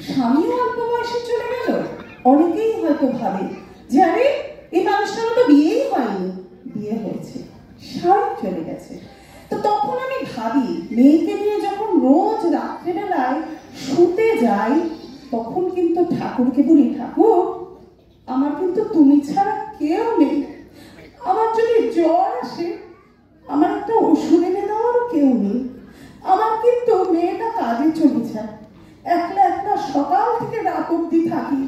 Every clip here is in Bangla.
স্বামীও অল্প বয়সে চলে গেল। অনেকেই হয়তো ভাবে যে আরে এই মানুষটার তো বিয়েই হয়নি, বিয়ে হয়েছে, স্বামী চলে গেছে। তো তখন আমি ভাবি, মেয়েকে নিয়ে যখন রোজ রাত্রেবেলায় শুতে যাই, তখন কিন্তু ঠাকুরকে বলি, ঠাকুর আমার কিন্তু তুমি ছাড়া কেউ নেই। আমার যদি জ্বর আসে, আমার একটা ওষুধ এনে দেওয়ারও কেউ নেই। আমার কিন্তু মেয়েটা কাজে চলে যায়, একলা একলা সকাল থেকে রাত অব্দি থাকি।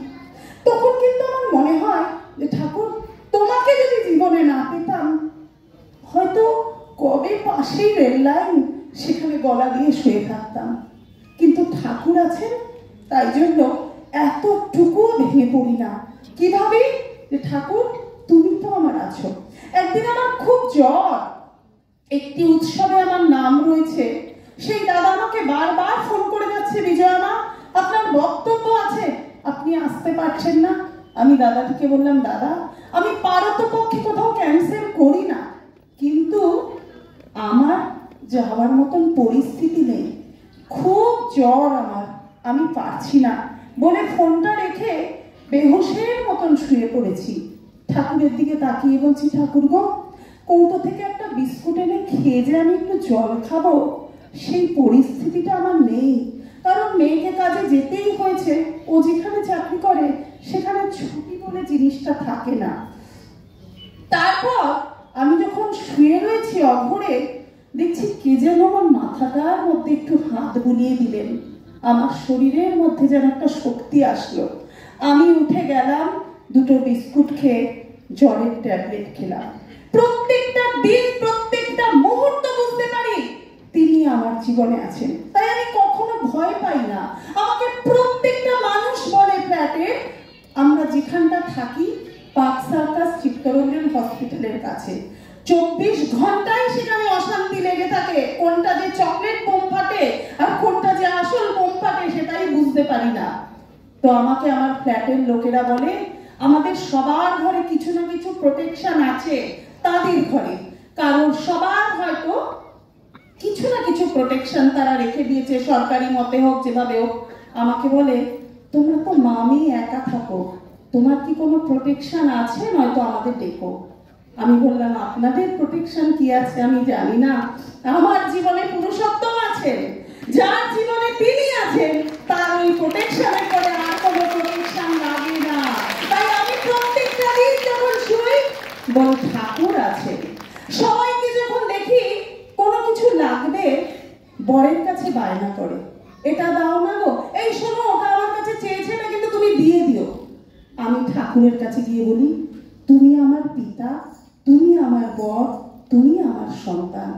তখন কিন্তু আমার মনে হয় যে ঠাকুর তোমাকে যদি জীবনে না পেতাম, হয়তো কবে পাশেই রেল লাইন, সেখানে গলা দিয়ে শুয়ে থাকতাম। কিন্তু ঠাকুর আছেন, তাই জন্য এতটুকুও ভেঙে পড়ি না। কিভাবে? যে ঠাকুর তুমি তো আমার আছো। একদিন আমার খুব জ্বর, একটি উৎসবে আমার নাম রয়েছে, সেই দাদা আমাকে বারবার ফোন করে যাচ্ছে, বিজয়া মা আপনার বক্তব্য আছে, আপনি আসতে পারছেন না। আমি দাদাটিকে বললাম, দাদা আমি পারতপক্ষে কোথাও ক্যান্সেল করি না, কিন্তু আমার যাওয়ার মতন পরিস্থিতি নেই, খুব জ্বর আমার, আমি পারছি না বলে ফোনটা রেখে বেহুশের মতন শুয়ে পড়েছি। ঠাকুরের দিকে তাকিয়ে বলছি, ঠাকুর গো, কৌটো থেকে একটা বিস্কুট এনে খেয়ে যে আমি একটু জল খাবো, সেই পরিস্থিতিটা আমার নেই। কারণ মেয়েকে কাজে যেতেই হয়েছে, ও যেখানে চাকরি করে সেখানে ছুটি বলে জিনিসটা থাকে না। তারপর আমি যখন শুয়ে রয়েছি অঘরে, দেখছি কে যেন আমার মাথাটার মধ্যে একটু হাত বুলিয়ে দিলেন। আমার শরীরের মধ্যে যেন একটা শক্তি আসলো। আমি উঠে গেলাম, দুটো বিস্কুট খেয়ে জ্বরের ট্যাবলেট খেলাম। প্রত্যেকটা দিন, প্রত্যেকটা মুহূর্ত বুঝতে পারি তিনি আমার জীবনে আছেন, তাই আমি কখনো ভয় পাই না। আমাকে প্রত্যেকটা মানুষ বলে ফ্ল্যাটে, আমরা যেখানটা থাকি পার্ক সার্কাস চিত্তরঞ্জন হসপিটালের কাছে, 24 ঘন্টায় সেখানে অশান্তি লেগে থাকে। কোনটা যে চকলেট বোম ফাটে আর কোনটা যে আসল বোম ফাটে সেটাই বুঝতে পারি না। তো আমাকে আমার ফ্ল্যাটের লোকেরা বলে, আমাদের সবার ঘরে কিছু না কিছু প্রোটেকশন আছে তাদের ঘরে, কারণ সবার হয়তো কিছু না কিছু প্রোটেকশন তারা রেখে দিয়েছে, সরকারি মতে হোক যেভাবে হোক। আমাকে বলে, তোমরা তো মামি একা থাকো, তোমার কি কোনো প্রোটেকশন আছে? নয়তো আমাদের ডেকো। আমি বললাম, আপনাদের প্রোটেকশন কি আছে আমি জানি না, আমার জীবনে পুরুষোত্তম আছেন, যার জীবনে তিনি আছেন, তার ওই প্রোটেকশনের পরে আর কোনো প্রোটেকশন লাগে না। তাই আমি প্রত্যেকটা দিন যখন শুই বল, ঠাকুর আছে। সবাইকে যখন দেখি কোনো কিছু লাগবে, বরের কাছে বায়না করে, এটা দাও না গো, এই শোনো ওটা আমার কাছে চেয়েছে না, কিন্তু তুমি দিয়ে দিও। আমি ঠাকুরের কাছে গিয়ে বলি, তুমি আমার পিতা, তুমি আমার বর, তুমি আমার সন্তান,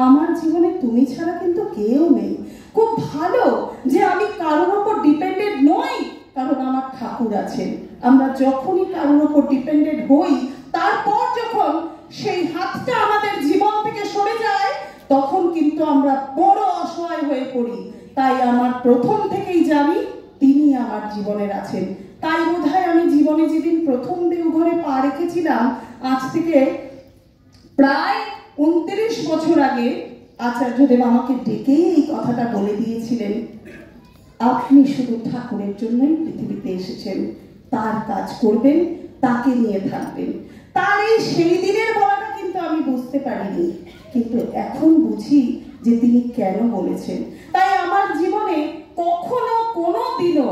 আমার জীবনে তুমি ছাড়া কিন্তু কেউ নেই। খুব ভালো যে আমি কারোর উপর ডিপেন্ডেন্ট নই, কারণ আমার ঠাকুর আছেন। আমরা যখনই কারোর উপর ডিপেন্ডেন্ট হই, তারপর যখন সেই হাতটা আমাদের জীবন থেকে সরে যায়, তখন কিন্তু আমরা বড় অসহায় হয়ে পড়ি। তাই আমার প্রথম থেকেই জানি তিনি আমার জীবনের আছেন। তাই বোধহয় আমি জীবনে যেদিন প্রথম দেওঘরে পা রেখেছিলাম, আজ থেকে প্রায় 29 বছর আগে আচার্যদেব আমাকে ডেকেই এই কথাটা বলে দিয়েছিলেন, আপনি শুধু ঠাকুরের জন্যই পৃথিবীতে এসেছেন, তার কাজ করবেন, তাকে নিয়ে থাকবেন। তার এই সেই দিনের বলাটা কিন্তু আমি বুঝতে পারিনি, কিন্তু এখন বুঝি যে তিনি কেন বলেছেন। তাই আমার জীবনে কখনো কোনো দিনও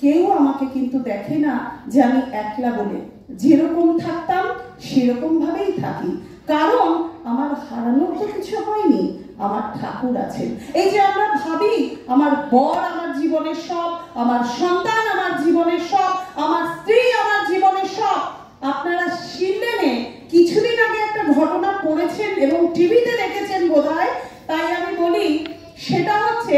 কেউ আমাকে কিন্তু দেখে না যে আমি একলা বলে, যেরকম থাকতাম সেরকম ভাবেই থাকি, কারণ আমার হারানোর তো কিছু হয়নি, আমার ঠাকুর আছেন। এই যে আমরা ভাবি আমার বর আমার জীবনের সব, আমার সন্তান আমার জীবনের সব, আমার স্ত্রী আমার জীবনের সব। আপনারা শিলডেনে কিছুদিন আগে একটা ঘটনা পড়েছেন এবং টিভিতে দেখেছেন বোধহয়, তাই আমি বলি, সেটা হচ্ছে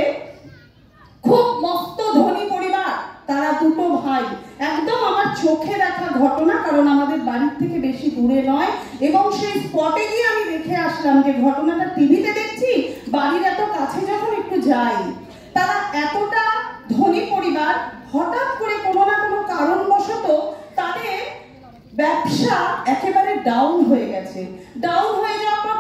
খুব মস্ত ধনী পরিবার, তারা দুটো ভাই, একদম আমার চোখে দেখা ঘটনা, কারণ আমাদের বাড়ির থেকে বেশি দূরে নয়, এবং সেই স্পটে গিয়ে আমি দেখে আসলাম যে ঘটনাটা টিভিতে দেখছি, বাড়ির এত কাছে যখন একটু যাই, তারা এতটা ধনী পরিবার, হঠাৎ করে কোনো না কোনো কারণবশত তাদের ব্যবসা একেবারে ডাউন হয়ে গেছে। ডাউন হয়ে যাওয়ার পর